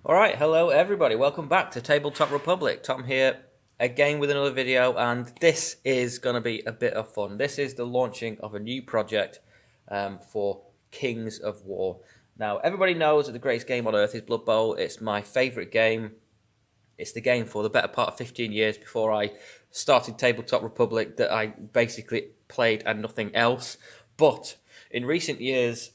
Alright, hello everybody, welcome back to Tabletop Republic. Tom here, again with another video, and this is going to be a bit of fun. This is the launching of a new project for Kings of War. Now, everybody knows that the greatest game on earth is Blood Bowl. It's my favourite game. It's the game for the better part of 15 years before I started Tabletop Republic that I basically played and nothing else. But in recent years,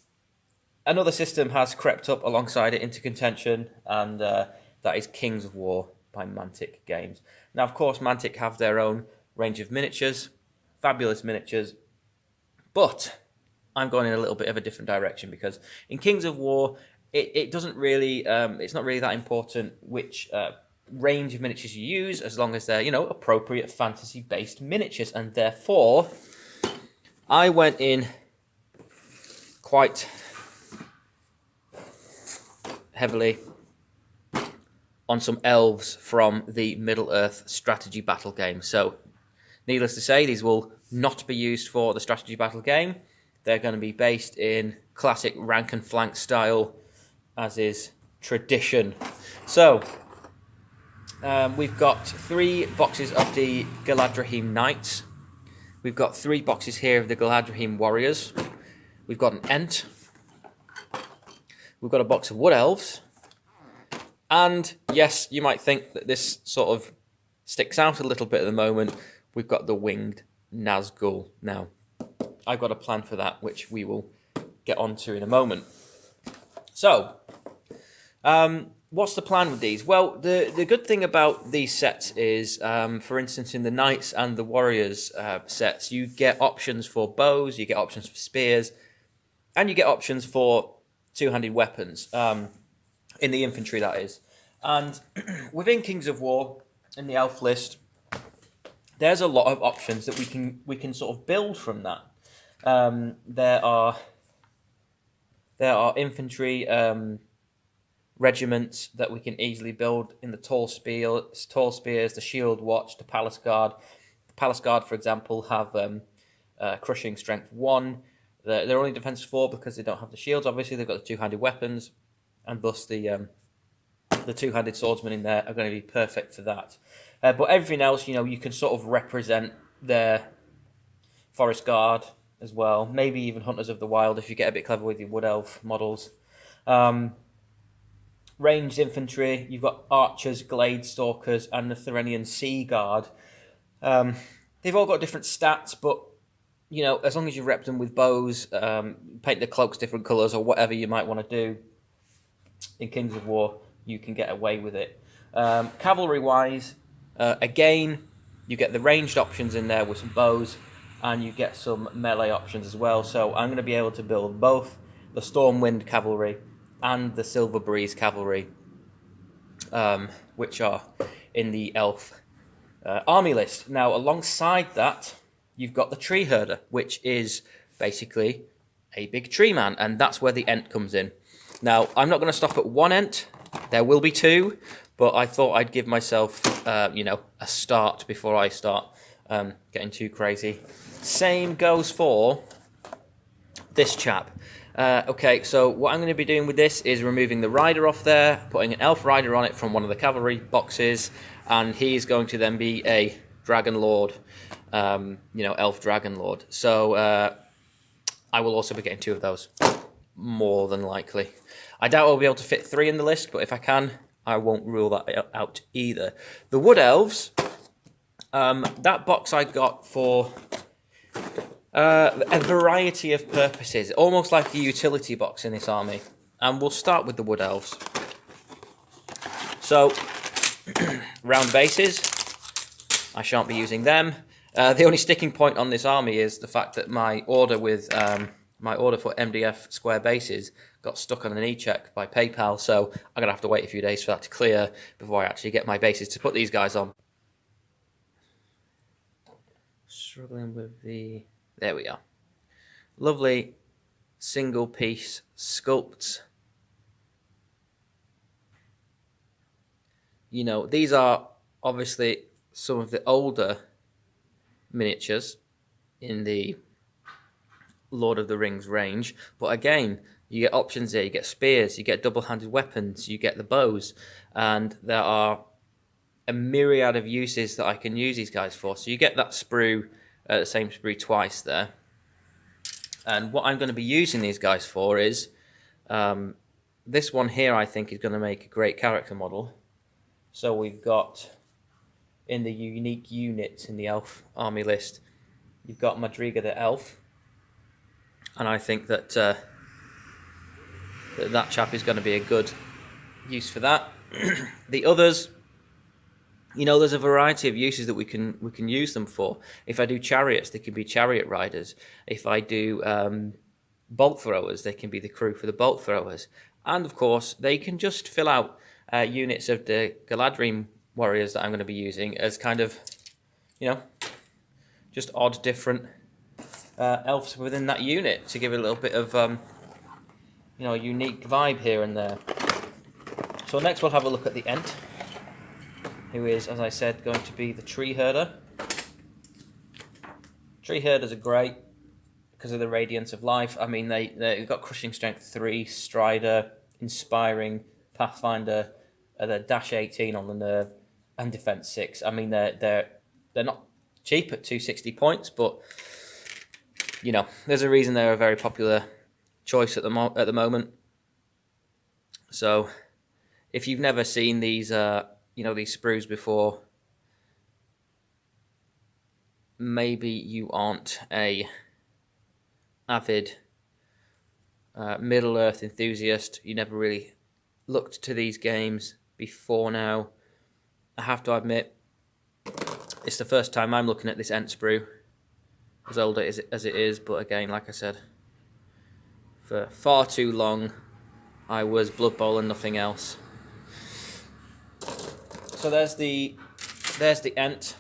another system has crept up alongside it into contention, and that is Kings of War by Mantic Games. Now, of course, Mantic have their own range of miniatures, fabulous miniatures, but I'm going in a little bit of a different direction because in Kings of War, it doesn't really, it's not really that important which range of miniatures you use, as long as they're, appropriate fantasy-based miniatures, and therefore, I went in quite heavily on some elves from the Middle-earth strategy battle game. So, needless to say, these will not be used for the strategy battle game. They're going to be based in classic rank and flank style, as is tradition. So, we've got 3 boxes of the Galadhrim Knights. We've got 3 boxes here of the Galadhrim Warriors. We've got an Ent. We've got a box of Wood Elves. And yes, you might think that this sort of sticks out a little bit at the moment. We've got the Winged Nazgul. Now, I've got a plan for that, which we will get onto in a moment. So, what's the plan with these? Well, the good thing about these sets is, for instance, in the Knights and the Warriors sets, you get options for bows, you get options for spears, and you get options for two-handed weapons, in the infantry, that is. And within Kings of War, in the elf list, there's a lot of options that we can sort of build from that. There are infantry regiments that we can easily build in the tall spears, the shield watch, the palace guard. The palace guard, for example, have crushing strength 1. They're only defense 4 because they don't have the shields. Obviously, they've got the two-handed weapons, and thus the two-handed swordsmen in there are going to be perfect for that. But everything else, you can sort of represent their forest guard as well. Maybe even hunters of the wild if you get a bit clever with your wood elf models. Ranged infantry, you've got archers, glade stalkers, and the Therenian sea guard. They've all got different stats, but as long as you rep them with bows, paint the cloaks different colours, or whatever you might want to do in Kings of War, you can get away with it. Cavalry-wise, again, you get the ranged options in there with some bows, and you get some melee options as well. So I'm going to be able to build both the Stormwind Cavalry and the Silver Breeze Cavalry, which are in the elf army list. Now, alongside that, you've got the Tree Herder, which is basically a big tree man, and that's where the Ent comes in. Now, I'm not going to stop at 1 Ent. There will be 2, but I thought I'd give myself, a start before I start getting too crazy. Same goes for this chap. Okay, so what I'm going to be doing with this is removing the rider off there, putting an elf rider on it from one of the cavalry boxes, and he's going to then be a dragon lord, elf dragon lord. So I will also be getting 2 of those, more than likely. I doubt I'll be able to fit 3 in the list, but if I can, I won't rule that out either. The Wood Elves, that box I got for a variety of purposes, almost like a utility box in this army. And we'll start with the Wood Elves. So, round bases, I shan't be using them. The only sticking point on this army is the fact that my order for MDF square bases got stuck on an e-check by PayPal, so I'm going to have to wait a few days for that to clear before I actually get my bases to put these guys on. Struggling with the... There we are. Lovely single piece sculpts. These are obviously some of the older miniatures in the Lord of the Rings range, but again, You get options here. You get spears, you get double-handed weapons, you get the bows, and there are a myriad of uses that I can use these guys for. So you get that sprue, the same sprue twice there. And what I'm going to be using these guys for is this one here. I think is going to make a great character model. So we've got in the unique units in the elf army list, you've got Madriga the elf, and I think that that chap is going to be a good use for that. The others, you know, there's a variety of uses that we can use them for. If I do chariots, they can be chariot riders. If I do bolt throwers, they can be the crew for the bolt throwers. And of course, they can just fill out units of the Galadhrim warriors that I'm going to be using as kind of, you know, just odd different elves within that unit to give it a little bit of, you know, a unique vibe here and there. So next we'll have a look at the Ent, who is, as I said, going to be the tree herder. Tree herders are great because of the radiance of life. I mean, they've got crushing strength 3, strider, inspiring, pathfinder, they're dash 18 on the nerve, and defense 6. I mean, they're not cheap at 260 points, but you know, there's a reason they're a very popular choice at the moment. So, if you've never seen these, you know, these sprues before, maybe you aren't a avid Middle Earth enthusiast. You never really looked to these games before now. I have to admit, it's the first time I'm looking at this Ent sprue, as old as it is, but again, like I said, for far too long, I was Blood Bowl and nothing else. So there's the Ent.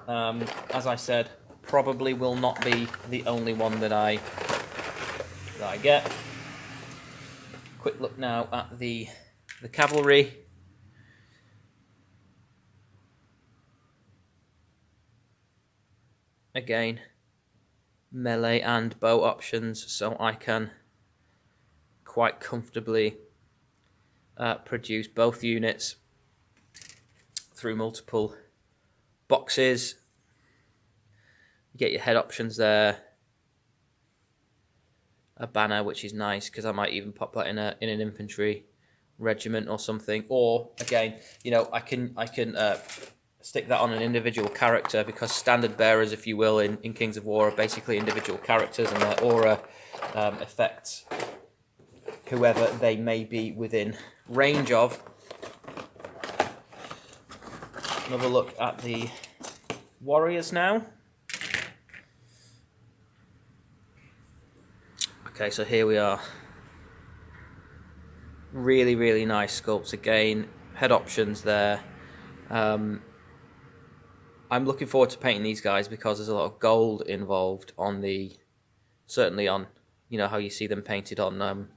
As I said, probably will not be the only one that I get. Quick look now at the Cavalry. Again, melee and bow options, so I can quite comfortably produce both units through multiple boxes. You get your head options there. A banner, which is nice because I might even pop that in an infantry regiment or something. Or again, you know, I can stick that on an individual character, because standard bearers, if you will, in Kings of War are basically individual characters, and their aura affects whoever they may be within range of. Another look at the warriors now. Okay, so here we are. Really, really nice sculpts again. Head options there. I'm looking forward to painting these guys because there's a lot of gold involved on certainly on, you know, how you see them painted on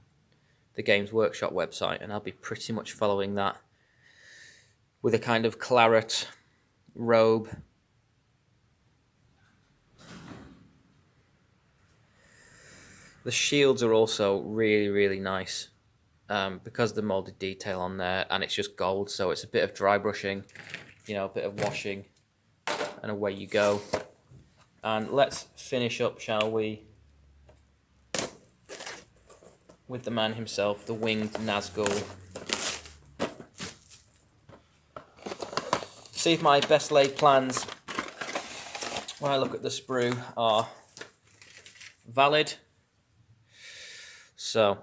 the Games Workshop website, and I'll be pretty much following that with a kind of claret robe. The shields are also really, really nice because of the molded detail on there, and it's just gold, so it's a bit of dry brushing, you know, a bit of washing, and away you go. And let's finish up, shall we, with the man himself, the Winged Nazgul. See if my best laid plans, when I look at the sprue, are valid. So,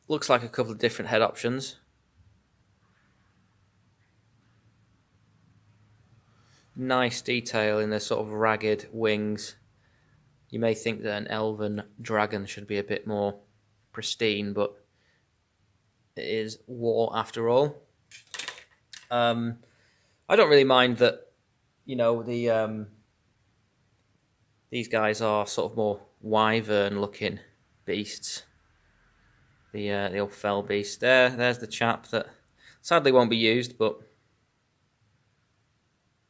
looks like a couple of different head options. Nice detail in the sort of ragged wings. You may think that an elven dragon should be a bit more pristine, but it is war after all. I don't really mind that, you know, these guys are sort of more wyvern looking beasts. The old fell beast there's the chap that sadly won't be used, but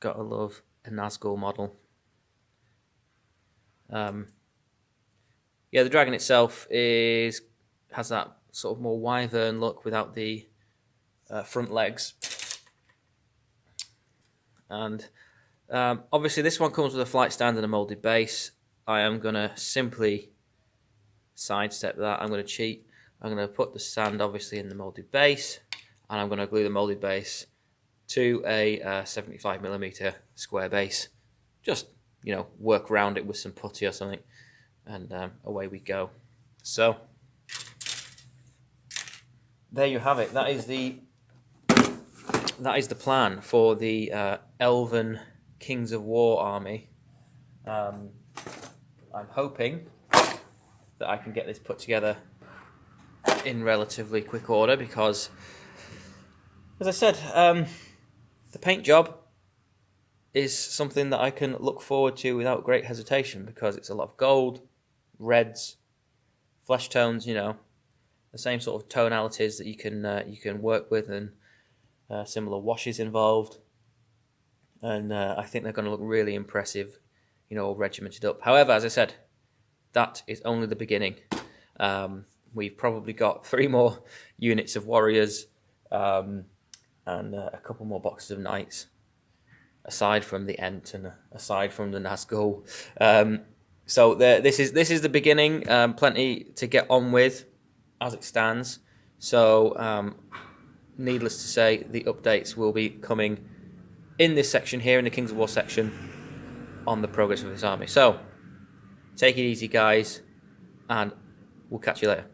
gotta love a Nazgul model. yeah, the dragon itself has that sort of more wyvern look without the front legs. And obviously this one comes with a flight stand and a molded base. I am going to simply sidestep that. I'm going to cheat. I'm going to put the stand obviously in the molded base, and I'm going to glue the molded base to a 75mm square base. Just, work around it with some putty or something, and away we go. So there you have it. That is the plan for the Elven Kings of War army. I'm hoping that I can get this put together in relatively quick order because, as I said, the paint job is something that I can look forward to without great hesitation because it's a lot of gold, reds, flesh tones, the same sort of tonalities that you can work with, and similar washes involved. And I think they're going to look really impressive, all regimented up. However, as I said, that is only the beginning. We've probably got 3 more units of warriors and a couple more boxes of knights, aside from the Ent and aside from the Nazgul. So this is the beginning. Plenty to get on with as it stands. So needless to say, the updates will be coming in this section here, in the Kings of War section, on the progress of this army. So take it easy, guys, and we'll catch you later.